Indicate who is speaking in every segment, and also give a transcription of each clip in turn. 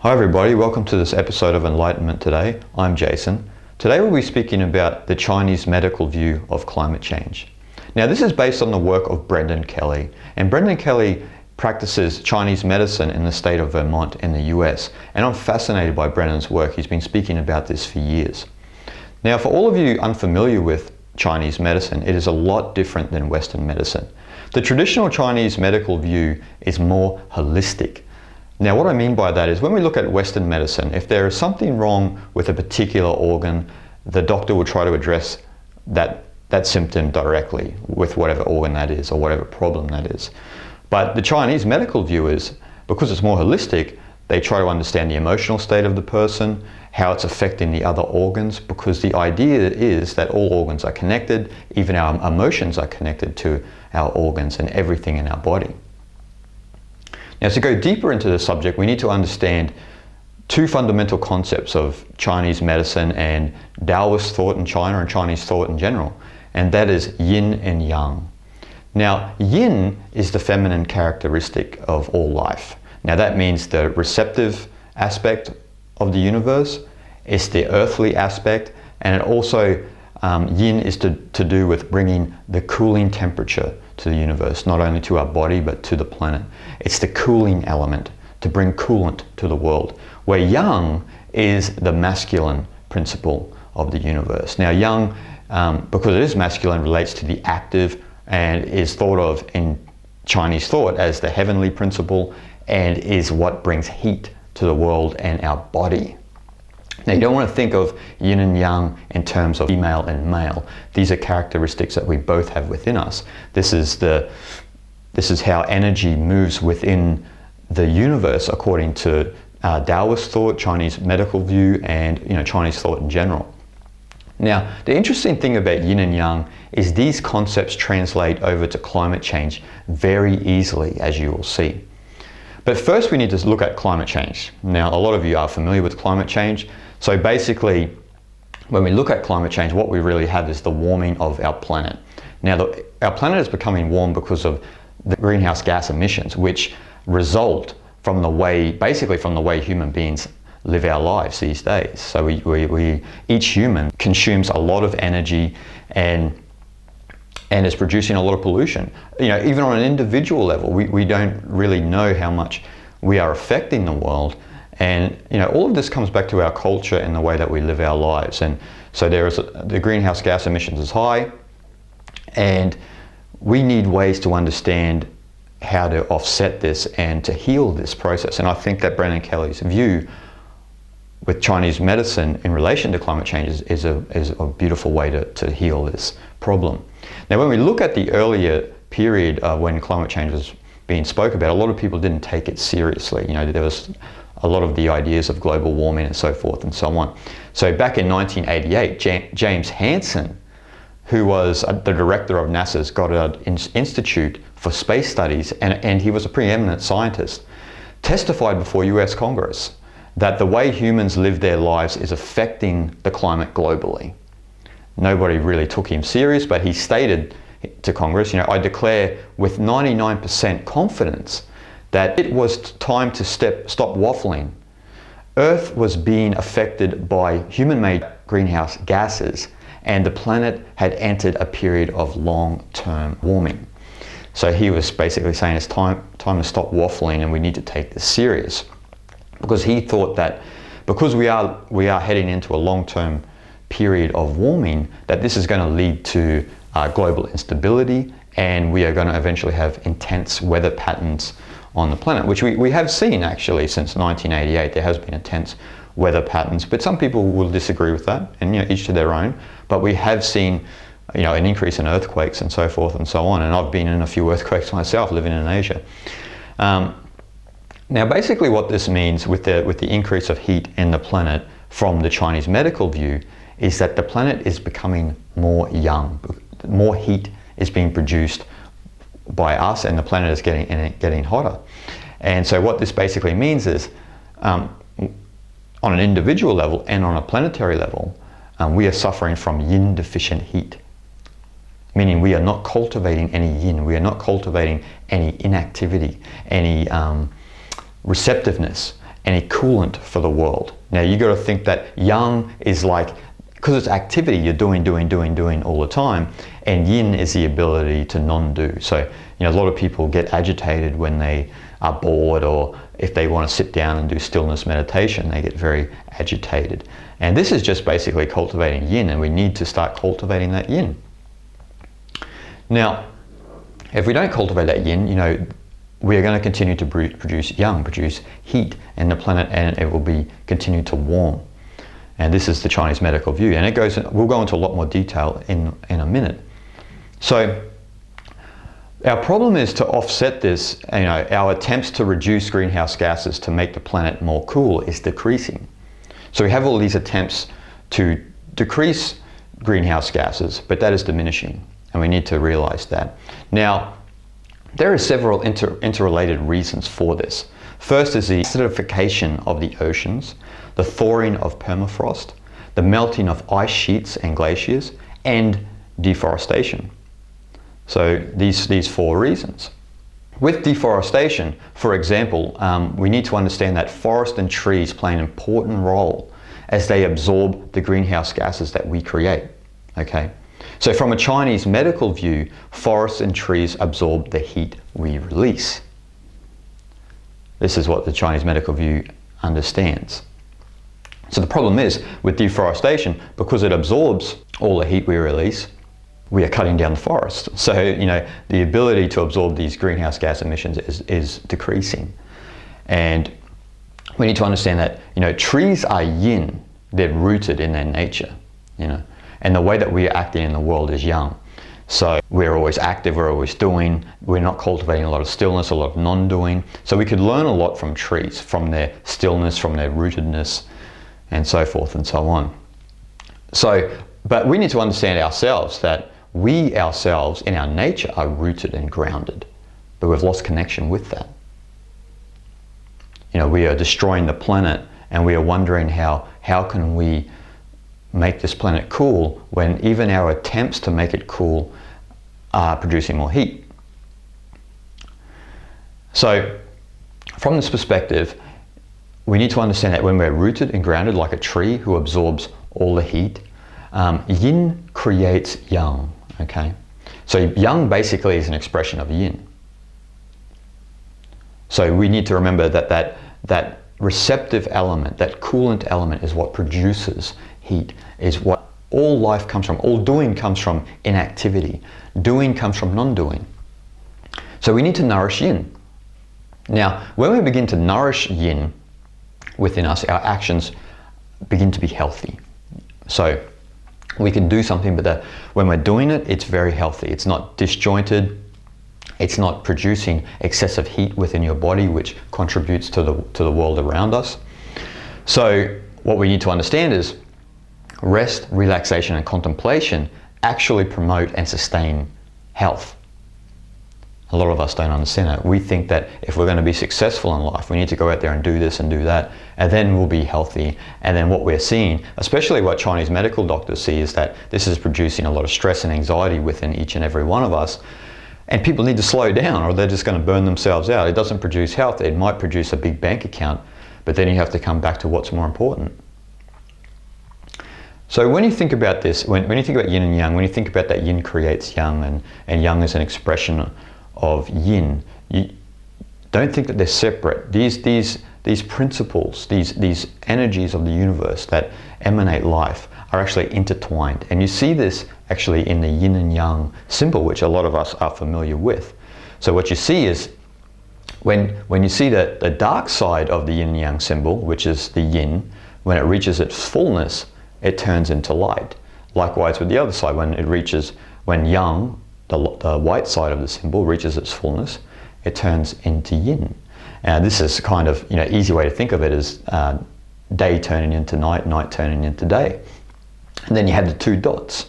Speaker 1: Hi everybody, welcome to this episode of Enlightenment Today. I'm Jason. Today we'll be speaking about the Chinese medical view of climate change. Now this is based on the work of Brendan Kelly, and Brendan Kelly practices Chinese medicine in the state of Vermont in the US, and I'm fascinated by Brendan's work. He's been speaking about this for years. Now for all of you unfamiliar with Chinese medicine, it is a lot different than Western medicine. The traditional Chinese medical view is more holistic. Now what I mean by that is when we look at Western medicine, if there is something wrong with a particular organ, the doctor will try to address that symptom directly with whatever organ that is or whatever problem that is. But the Chinese medical view is, because it's more holistic, they try to understand the emotional state of the person, how it's affecting the other organs, because the idea is that all organs are connected, even our emotions are connected to our organs and everything in our body. Now, to go deeper into the subject, we need to understand two fundamental concepts of Chinese medicine and Taoist thought in China and Chinese thought in general, and that is Yin and Yang. Now, Yin is the feminine characteristic of all life. Now, that means the receptive aspect of the universe, it's the earthly aspect, and it also, Yin is to do with bringing the cooling temperature to the universe, not only to our body, but to the planet. It's the cooling element, to bring coolant to the world, where Yang is the masculine principle of the universe. Now Yang, because it is masculine, relates to the active and is thought of in Chinese thought as the heavenly principle and is what brings heat to the world and our body. Now you don't want to think of Yin and Yang in terms of female and male. These are characteristics that we both have within us. This is how energy moves within the universe according to Taoist thought, Chinese medical view, and Chinese thought in general. Now the interesting thing about Yin and Yang is these concepts translate over to climate change very easily, as you will see. But first we need to look at climate change. Now a lot of you are familiar with climate change. So basically, when we look at climate change, what we really have is the warming of our planet. Now, our planet is becoming warm because of the greenhouse gas emissions, which result from the way, basically from the way human beings live our lives these days. So each human consumes a lot of energy and is producing a lot of pollution. Even on an individual level, we don't really know how much we are affecting the world. And all of this comes back to our culture and the way that we live our lives. And so the greenhouse gas emissions is high, and we need ways to understand how to offset this and to heal this process. And I think that Brendan Kelly's view with Chinese medicine in relation to climate change is a beautiful way to heal this problem. Now, when we look at the earlier period when climate change was being spoke about, a lot of people didn't take it seriously. There was a lot of the ideas of global warming and so forth and so on. So back in 1988, James Hansen, who was the director of NASA's Goddard Institute for Space Studies, and he was a preeminent scientist, testified before US Congress that the way humans live their lives is affecting the climate globally. Nobody really took him serious, but he stated to Congress, I declare with 99% confidence that it was time to stop waffling. Earth was being affected by human-made greenhouse gases, and the planet had entered a period of long-term warming. So he was basically saying it's time to stop waffling, and we need to take this serious, because he thought that because we are heading into a long-term period of warming, that this is going to lead to global instability, and we are going to eventually have intense weather patterns on the planet, which we have seen actually since 1988. There has been intense weather patterns, but some people will disagree with that, and each to their own. But we have seen an increase in earthquakes and so forth and so on, and I've been in a few earthquakes myself living in Asia. Now basically what this means with the increase of heat in the planet from the Chinese medical view is that the planet is becoming more young. More heat is being produced by us, and the planet is getting hotter. And so what this basically means is, on an individual level and on a planetary level, we are suffering from yin deficient heat, meaning we are not cultivating any yin, we are not cultivating any inactivity, any receptiveness, and a coolant for the world. Now you got to think that yang is like, because it's activity, you're doing all the time, and yin is the ability to non-do. So, a lot of people get agitated when they are bored, or if they want to sit down and do stillness meditation, they get very agitated. And this is just basically cultivating yin, and we need to start cultivating that yin. Now, if we don't cultivate that yin, we are going to continue to produce yang, produce heat in the planet, and it will be continue to warm. And this is the Chinese medical view, and we'll go into a lot more detail in a minute. So our problem is to offset this. Our attempts to reduce greenhouse gases to make the planet more cool is decreasing. So we have all these attempts to decrease greenhouse gases, but that is diminishing, and we need to realize that. Now, there are several interrelated reasons for this. First is the acidification of the oceans, the thawing of permafrost, the melting of ice sheets and glaciers, and deforestation. So these 4 reasons. With deforestation, for example, we need to understand that forests and trees play an important role as they absorb the greenhouse gases that we create. Okay? So from a Chinese medical view, forests and trees absorb the heat we release. This is what the Chinese medical view understands. So the problem is, with deforestation, because it absorbs all the heat we release, we are cutting down the forest. So, the ability to absorb these greenhouse gas emissions is decreasing. And we need to understand that, trees are yin. They're rooted in their nature, and the way that we are acting in the world is yang. So we're always active, we're always doing, we're not cultivating a lot of stillness, a lot of non-doing. So we could learn a lot from trees, from their stillness, from their rootedness, and so forth and so on. So, but we need to understand ourselves that we ourselves in our nature are rooted and grounded, but we've lost connection with that. We are destroying the planet, and we are wondering how can we make this planet cool when even our attempts to make it cool are producing more heat. So from this perspective, we need to understand that when we're rooted and grounded like a tree who absorbs all the heat, yin creates yang. Okay, so yang basically is an expression of yin. So we need to remember that receptive element, that coolant element, is what produces heat, is what all life comes from. All doing comes from inactivity. Doing comes from non-doing. So we need to nourish yin. Now, when we begin to nourish yin within us, our actions begin to be healthy. So we can do something, but when we're doing it, it's very healthy. It's not disjointed. It's not producing excessive heat within your body, which contributes to the world around us. So what we need to understand is rest, relaxation, and contemplation actually promote and sustain health. A lot of us don't understand that. We think that if we're going to be successful in life, we need to go out there and do this and do that, and then we'll be healthy. And then what we're seeing, especially what Chinese medical doctors see, is that this is producing a lot of stress and anxiety within each and every one of us. And people need to slow down, or they're just going to burn themselves out. It doesn't produce health. It might produce a big bank account, but then you have to come back to what's more important. So when you think about this, when you think about yin and yang, when you think about that yin creates yang, and yang is an expression of yin, you don't think that they're separate. These principles, these energies of the universe that emanate life are actually intertwined. And you see this actually in the yin and yang symbol, which a lot of us are familiar with. So what you see is when you see the dark side of the yin and yang symbol, which is the yin, when it reaches its fullness, it turns into light. Likewise with the other side, when yang, the white side of the symbol, reaches its fullness, it turns into yin. And this is kind of, easy way to think of it is day turning into night, night turning into day. And then you have the 2 dots.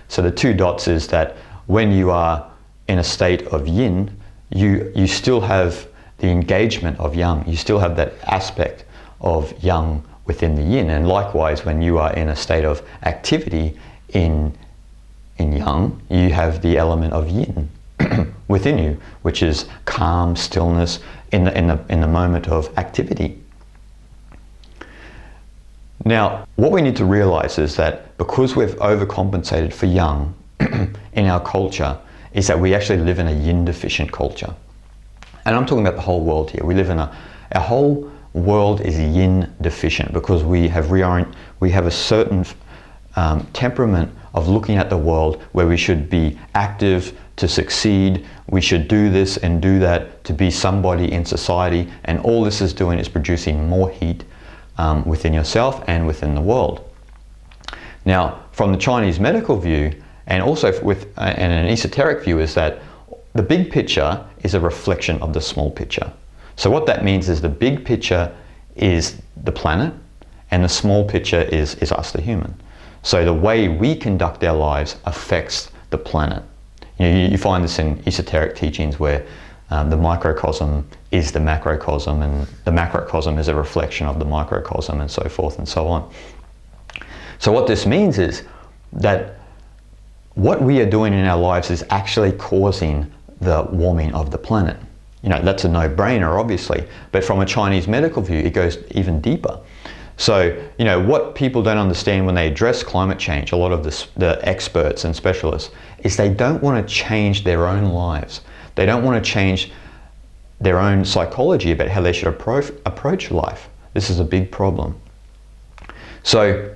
Speaker 1: So the 2 dots is that when you are in a state of yin, you still have the engagement of yang. You still have that aspect of yang within the yin. And likewise, when you are in a state of activity in yang, you have the element of yin within you, which is calm, stillness in the moment of activity. Now, what we need to realize is that because we've overcompensated for yang in our culture, is that we actually live in a yin deficient culture. And I'm talking about the whole world here. We live in our whole world is yin deficient because we have a certain temperament of looking at the world where we should be active to succeed. We should do this and do that to be somebody in society. And all this is doing is producing more heat within yourself and within the world. Now, from the Chinese medical view, and also and an esoteric view, is that the big picture is a reflection of the small picture. So what that means is the big picture is the planet and the small picture is us, the human. So the way we conduct our lives affects the planet. You find this in esoteric teachings where the microcosm is the macrocosm and the macrocosm is a reflection of the microcosm and so forth and so on. So what this means is that what we are doing in our lives is actually causing the warming of the planet. That's a no-brainer, obviously, but from a Chinese medical view, it goes even deeper. So, what people don't understand when they address climate change, a lot of the experts and specialists, is they don't want to change their own lives. They don't want to change their own psychology about how they should approach life. This is a big problem. So,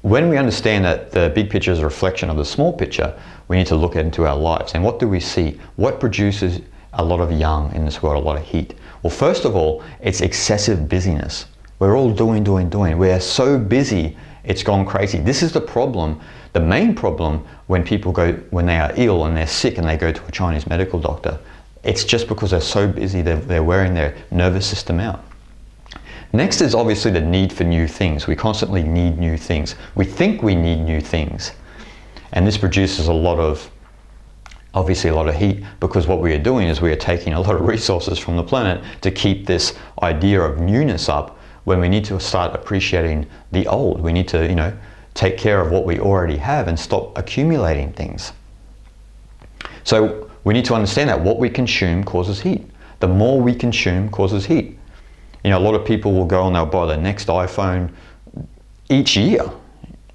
Speaker 1: when we understand that the big picture is a reflection of the small picture, we need to look into our lives. And what do we see? What produces a lot of yang in this world, a lot of heat? Well, first of all, it's excessive busyness. We're all doing. We are so busy, it's gone crazy. This is the problem, the main problem when they are ill and they're sick and they go to a Chinese medical doctor. It's just because they're so busy, they're wearing their nervous system out. Next is obviously the need for new things. We constantly need new things. We think we need new things. And this produces obviously a lot of heat, because what we are doing is we are taking a lot of resources from the planet to keep this idea of newness up, when we need to start appreciating the old. We need to, take care of what we already have and stop accumulating things. So we need to understand that what we consume causes heat. The more we consume causes heat. A lot of people will go and they'll buy the next iPhone each year.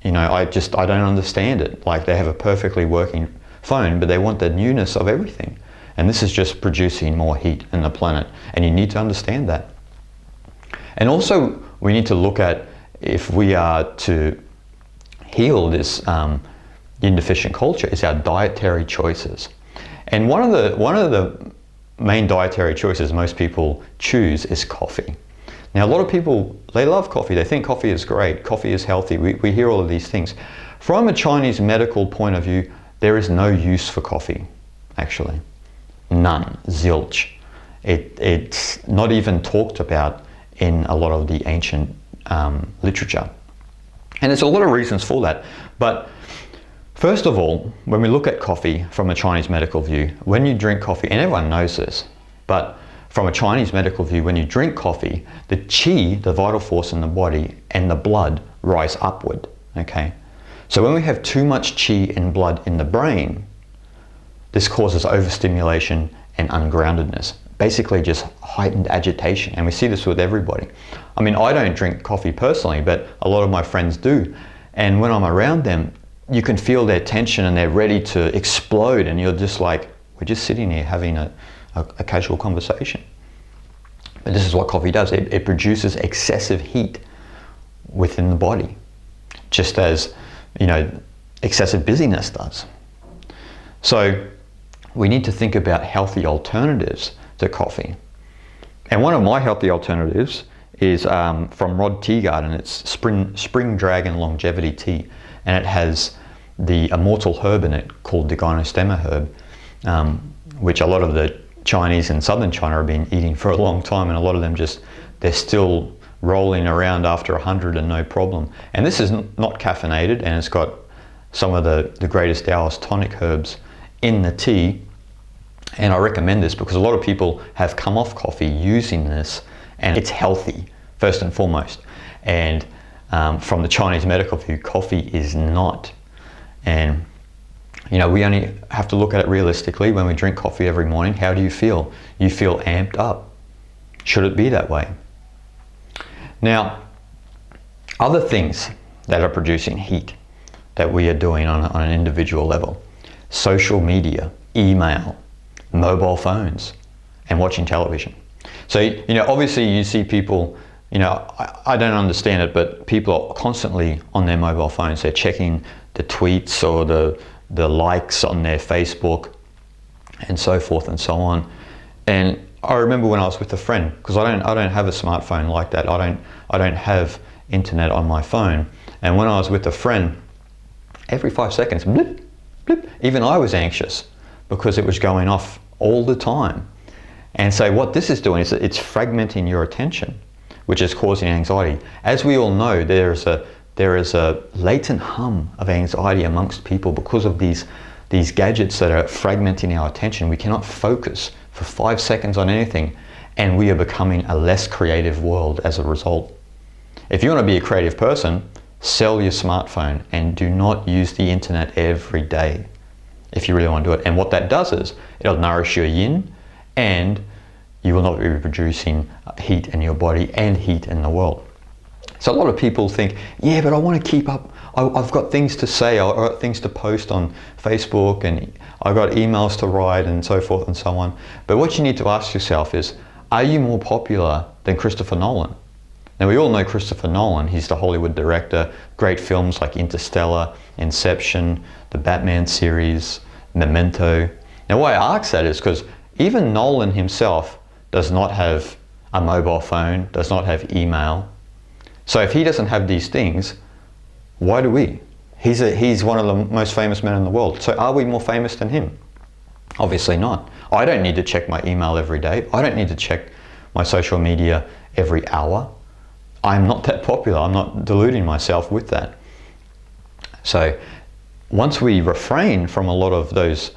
Speaker 1: I don't understand it. Like, they have a perfectly working phone, but they want the newness of everything. And this is just producing more heat in the planet. And you need to understand that. And also, we need to look at, if we are to heal this yin deficient culture, is our dietary choices. And one of the main dietary choices most people choose is coffee. Now, a lot of people, they love coffee. They think coffee is great. Coffee is healthy. We hear all of these things. From a Chinese medical point of view, there is no use for coffee, actually. None. Zilch. It's not even talked about in a lot of the ancient literature. And there's a lot of reasons for that. But first of all, when we look at coffee from a Chinese medical view, when you drink coffee, and everyone knows this, but from a Chinese medical view, when you drink coffee, the qi, the vital force in the body, and the blood rise upward, okay? So when we have too much qi and blood in the brain, this causes overstimulation and ungroundedness. Basically just heightened agitation, and we see this with everybody. I mean, I don't drink coffee personally, but a lot of my friends do. And when I'm around them, you can feel their tension and they're ready to explode, and you're just like, we're just sitting here having a casual conversation. But this is what coffee does. It produces excessive heat within the body, just as, excessive busyness does. So we need to think about healthy alternatives to coffee. And one of my healthy alternatives is from Rod Tea Garden. It's Spring Dragon Longevity Tea, and it has the immortal herb in it called the Gynostemma herb, which a lot of the Chinese in southern China have been eating for a long time, and a lot of them they're still rolling around after 100 and no problem. And this is not caffeinated, and it's got some of the greatest Taoist tonic herbs in the tea. And I recommend this because a lot of people have come off coffee using this, and it's healthy, first and foremost. And from the Chinese medical view, coffee is not. And we only have to look at it realistically. When we drink coffee every morning, how do you feel? You feel amped up. Should it be that way? Now, Other things that are producing heat that we are doing on an individual level: social media, email, mobile phones, and watching television. So, obviously you see people, I don't understand it, but people are constantly on their mobile phones. They're checking the tweets or the likes on their Facebook and so forth and so on. And I remember when I was with a friend, because I don't have a smartphone like that. I don't have internet on my phone. And when I was with a friend, every 5 seconds, blip, blip, even I was anxious because it was going off all the time. And so what this is doing is it's fragmenting your attention, which is causing anxiety. As we all know, there is a latent hum of anxiety amongst people because of these gadgets that are fragmenting our attention. We cannot focus for 5 seconds on anything, and we are becoming a less creative world as a result. If you want to be a creative person, sell your smartphone and do not use the internet every day if you really want to do it. And what that does is it'll nourish your yin, and you will not be producing heat in your body and heat in the world. So a lot of people think, yeah, but I want to keep up. I've got things to say, I've got things to post on Facebook, and I've got emails to write and so forth and so on. But what you need to ask yourself is, are you more popular than Christopher Nolan? Now, we all know Christopher Nolan. He's the Hollywood director, great films like Interstellar, Inception, the Batman series, Memento. Now, why I ask that is because even Nolan himself does not have a mobile phone, does not have email. So if he doesn't have these things, why do we? He's one of the most famous men in the world. So are we more famous than him? Obviously not. I don't need to check my email every day. I don't need to check my social media every hour. I'm not that popular. I'm not deluding myself with that. So once we refrain from a lot of those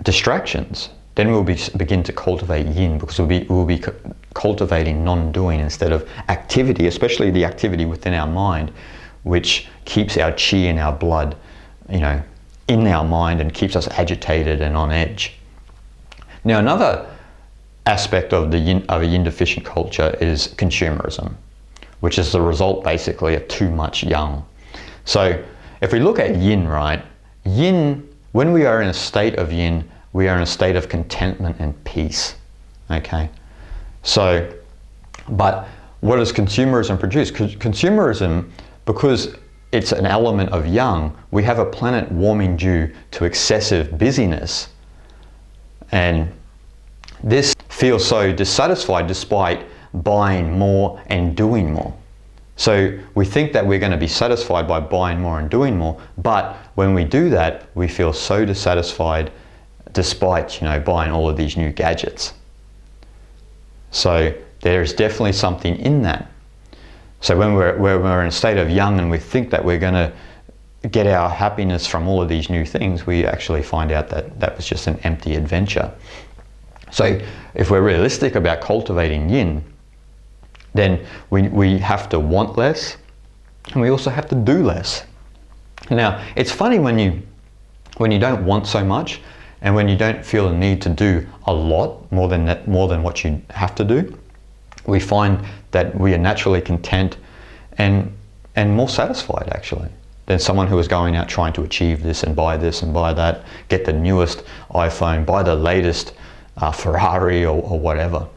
Speaker 1: distractions, then we'll begin to cultivate yin, because we'll be cultivating non-doing instead of activity, especially the activity within our mind, which keeps our chi and our blood, in our mind, and keeps us agitated and on edge. Now, another aspect of a yin deficient culture is consumerism, which is the result basically of too much yang. So if we look at yin, right, yin, when we are in a state of yin, we are in a state of contentment and peace, okay? So, but what does consumerism produce? Consumerism, because it's an element of yang, we have a planet warming due to excessive busyness. And this feels so dissatisfied despite buying more and doing more. So we think that we're going to be satisfied by buying more and doing more, but when we do that, we feel so dissatisfied despite, buying all of these new gadgets. So there's definitely something in that. So when we're in a state of yang and we think that we're going to get our happiness from all of these new things, we actually find out that that was just an empty adventure. So if we're realistic about cultivating yin, then we have to want less, and we also have to do less. Now, it's funny when you don't want so much, and when you don't feel the need to do a lot more than what you have to do, we find that we are naturally content and more satisfied actually than someone who is going out trying to achieve this and buy that, get the newest iPhone, buy the latest Ferrari or whatever.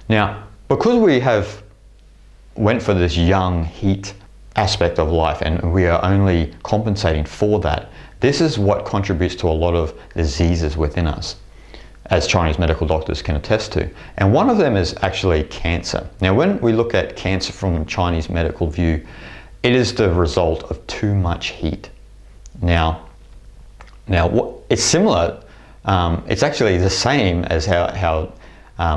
Speaker 1: Now, because we have went for this yang heat aspect of life and we are only compensating for that, this is what contributes to a lot of diseases within us, as Chinese medical doctors can attest to. And one of them is actually cancer. Now, when we look at cancer from a Chinese medical view, it is the result of too much heat. Now it's similar. It's actually the same as how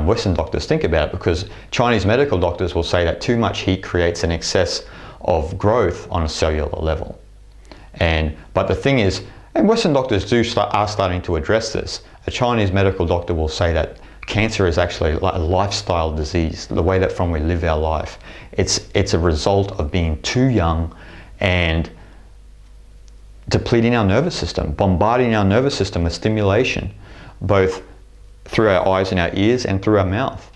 Speaker 1: Western doctors think about it, because Chinese medical doctors will say that too much heat creates an excess of growth on a cellular level. But the thing is, and Western doctors are starting to address this. A Chinese medical doctor will say that cancer is actually a lifestyle disease, the way that from we live our life. It's a result of being too young and depleting our nervous system, bombarding our nervous system with stimulation, both through our eyes and our ears and through our mouth.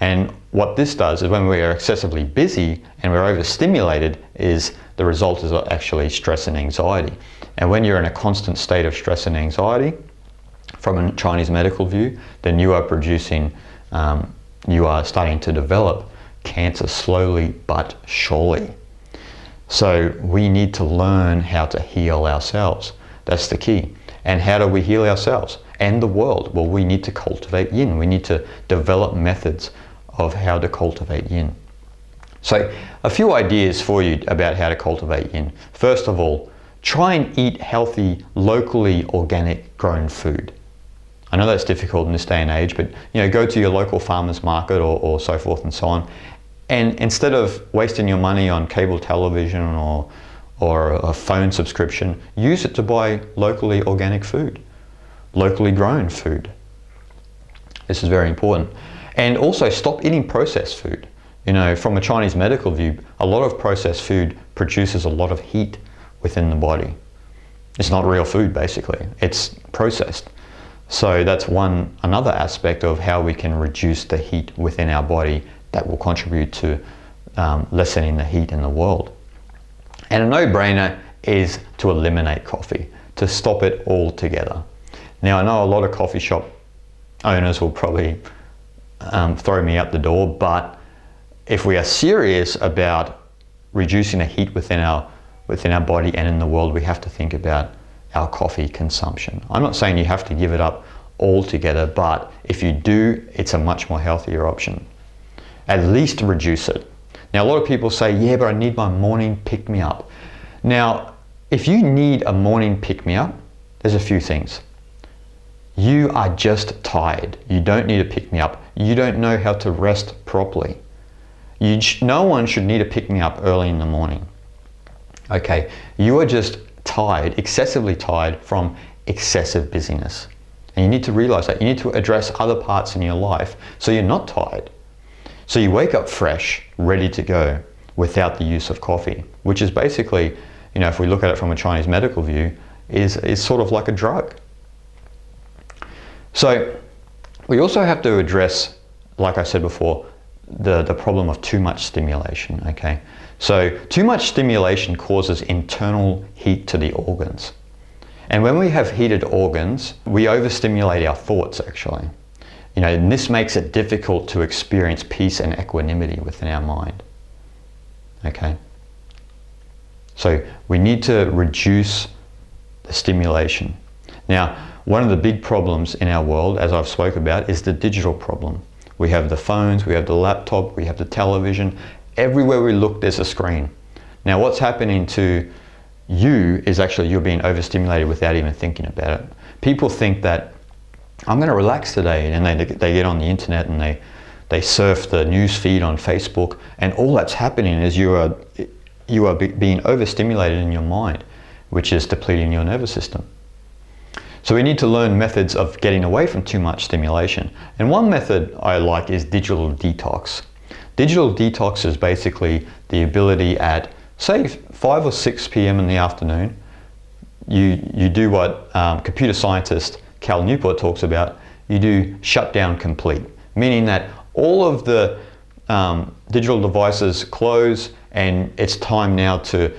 Speaker 1: And what this does is when we are excessively busy and we're overstimulated, is the result is actually stress and anxiety. And when you're in a constant state of stress and anxiety, from a Chinese medical view, then you are starting to develop cancer slowly but surely. So we need to learn how to heal ourselves. That's the key. And how do we heal ourselves and the world? Well, we need to cultivate yin. We need to develop methods of how to cultivate yin. So a few ideas for you about how to cultivate yin. First of all, try and eat healthy, locally organic grown food. I know that's difficult in this day and age, but go to your local farmer's market or so forth and so on. And instead of wasting your money on cable television or a phone subscription, use it to buy locally organic food, locally grown food. This is very important. And also stop eating processed food. From a Chinese medical view, a lot of processed food produces a lot of heat within the body. It's not real food, basically. It's processed. So that's another aspect of how we can reduce the heat within our body that will contribute to lessening the heat in the world. And a no-brainer is to eliminate coffee, to stop it altogether. Now, I know a lot of coffee shop owners will probably throw me out the door, but if we are serious about reducing the heat within our body and in the world, we have to think about our coffee consumption. I'm not saying you have to give it up altogether, but if you do, it's a much more healthier option. At least reduce it. Now, a lot of people say, yeah, but I need my morning pick-me-up. Now, if you need a morning pick-me-up, there's a few things. You are just tired. You don't need a pick-me-up. You don't know how to rest properly. No one should need a pick-me-up early in the morning. Okay, you are just tired, excessively tired from excessive busyness. And you need to realize that. You need to address other parts in your life so you're not tired. So you wake up fresh, ready to go, without the use of coffee, which is basically, if we look at it from a Chinese medical view, is sort of like a drug. So we also have to address, like I said before, the problem of too much stimulation, okay? So too much stimulation causes internal heat to the organs. And when we have heated organs, we overstimulate our thoughts, actually. And this makes it difficult to experience peace and equanimity within our mind. Okay? So we need to reduce the stimulation. Now, one of the big problems in our world, as I've spoke about, is the digital problem. We have the phones, we have the laptop, we have the television. Everywhere we look, there's a screen. Now, what's happening to you is actually you're being overstimulated without even thinking about it. People think that I'm going to relax today, and they get on the internet and they surf the news feed on Facebook, and all that's happening is you are being overstimulated in your mind, which is depleting your nervous system. So we need to learn methods of getting away from too much stimulation. And one method I like is digital detox. Digital detox is basically the ability at, say, 5 or 6 p.m. in the afternoon, you do what computer scientist Cal Newport talks about. You do shutdown complete, meaning that all of the digital devices close, and it's time now to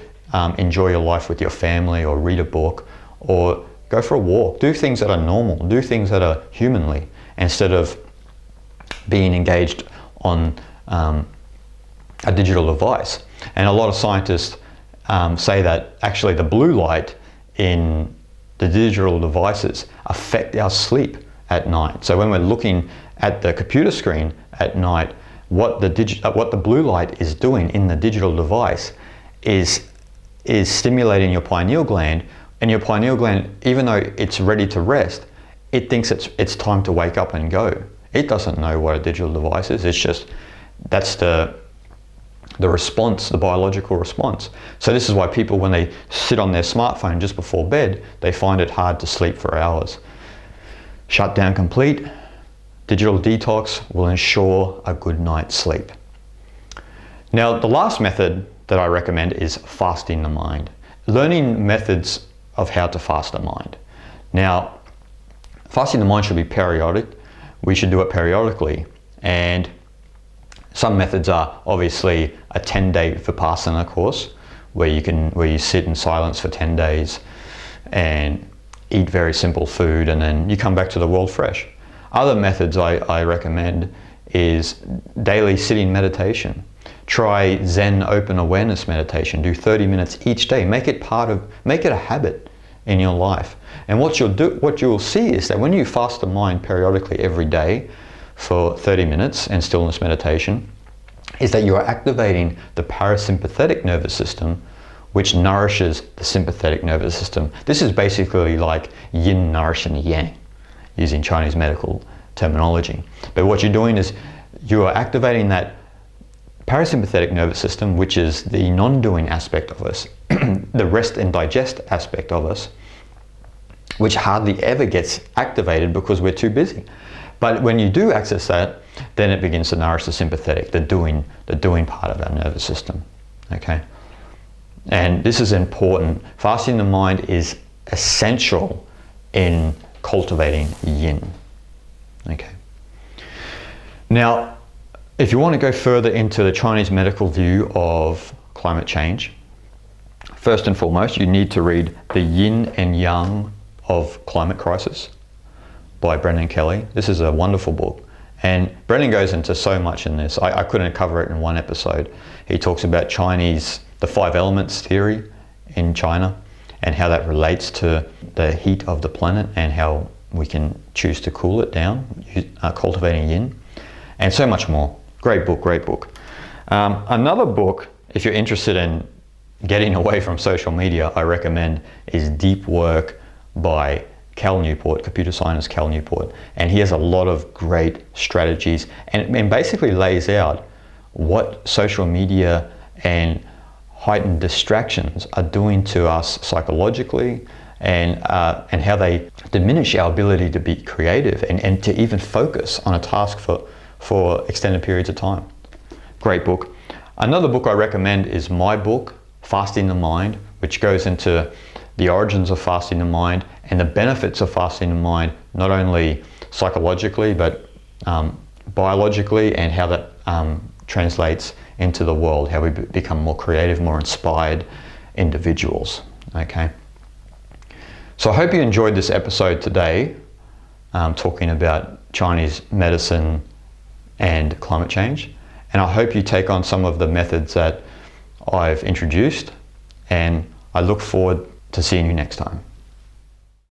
Speaker 1: enjoy your life with your family, or read a book, or go for a walk. Do things that are normal, do things that are humanly, instead of being engaged on a digital device. And a lot of scientists say that actually the blue light in the digital devices affect our sleep at night. So when we're looking at the computer screen at night, what the blue light is doing in the digital device is stimulating your pineal gland, and your pineal gland, even though it's ready to rest, it thinks it's time to wake up and go. It doesn't know what a digital device is. It's just, that's the response, the biological response. So this is why people, when they sit on their smartphone just before bed, they find it hard to sleep for hours. Shutdown complete, digital detox will ensure a good night's sleep. Now, the last method that I recommend is fasting the mind. Learning methods of how to fast the mind. Now, fasting the mind should be periodic. We should do it periodically. And Some methods are obviously a 10-day Vipassana course where you sit in silence for 10 days and eat very simple food, and then you come back to the world fresh. Other methods I recommend is daily sitting meditation. Try Zen open awareness meditation. Do 30 minutes each day. Make it a habit in your life. And what you'll see is that when you fast the mind periodically every day for 30 minutes in stillness meditation, is that you are activating the parasympathetic nervous system, which nourishes the sympathetic nervous system. This is basically like yin nourishing yang, using Chinese medical terminology. But what you're doing is you are activating that parasympathetic nervous system, which is the non-doing aspect of us, the rest and digest aspect of us, which hardly ever gets activated because we're too busy. But when you do access that, then it begins to nourish the sympathetic, the doing part of our nervous system. Okay? And this is important. Fasting the mind is essential in cultivating yin. Okay. Now, if you want to go further into the Chinese medical view of climate change, first and foremost, you need to read the Yin and Yang of Climate Crisis by Brendan Kelly. This is a wonderful book. And Brendan goes into so much in this. I couldn't cover it in one episode. He talks about the 5 elements theory in China and how that relates to the heat of the planet and how we can choose to cool it down, cultivating yin, and so much more. Great book, great book. Another book, if you're interested in getting away from social media, I recommend is Deep Work by Cal Newport, computer scientist Cal Newport. And he has a lot of great strategies and basically lays out what social media and heightened distractions are doing to us psychologically, and how they diminish our ability to be creative and to even focus on a task for extended periods of time. Great book. Another book I recommend is my book, Fasting the Mind, which goes into the origins of fasting the mind and the benefits of fasting the mind, not only psychologically but biologically, and how that translates into the world, how we become more creative, more inspired individuals. Okay. So I hope you enjoyed this episode today, talking about Chinese medicine and climate change. And I hope you take on some of the methods that I've introduced, and I look forward to seeing you next time.